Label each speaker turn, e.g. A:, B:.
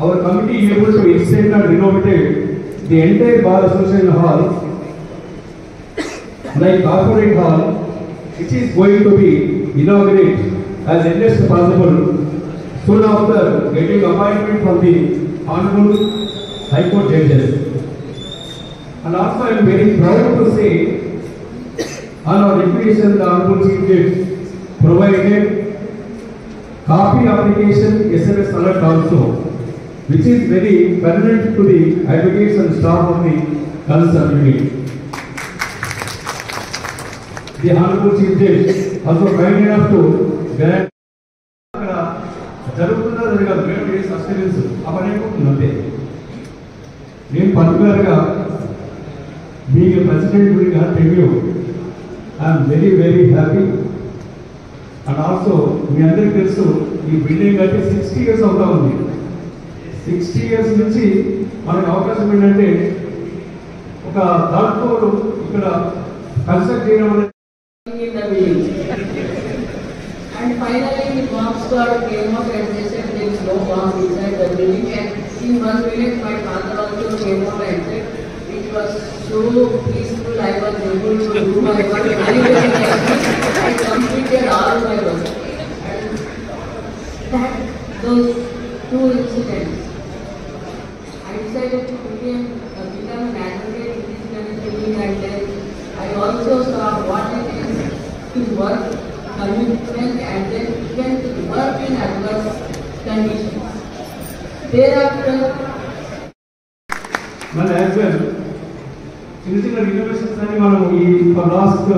A: our committee is able to extend and renovate the entire bar association hall, like corporate hall, which is going to be inaugurated as earliest possible soon after getting appointment from the Honorable High Court judges. And also I am very proud to say, on our invitation, the Honorable Chief Judge provided copy application SMS alert also, which is very pertinent to the advocates and staff of the concerned unit. The Honorable Chief Judge also kind enough to grant జరుగుతుందా జరగదు మేము sustenance అవనేకుంటుంది అంతే. నేను పర్టికులర్గా being a president during our tenure, I am very very happy. And also మీ అందరికీ తెలుసు ఈ building అయితే 60 years అవుతా ఉంది. 60 years నుంచి మనకు అవకాశం ఏంటంటే ఒక థర్డ్ ఫ్లోర్ ఇక్కడ కన్స్ట్రక్ట్ చేయడం అనేది.
B: And finally the bomb squad came out and they said there is no bomb inside the building, and in 1 minute my father also came out and said it was so peaceful, I was able to do my work very very nicely. I completed all my work. And that those two incidents, I decided to become an advocate in this kind of thing, and then I also saw what it is to work, commitment, and then even to work in adverse conditions. Thereafter,
A: as well, చిన్న చిన్న renovations అని మనం ఈ last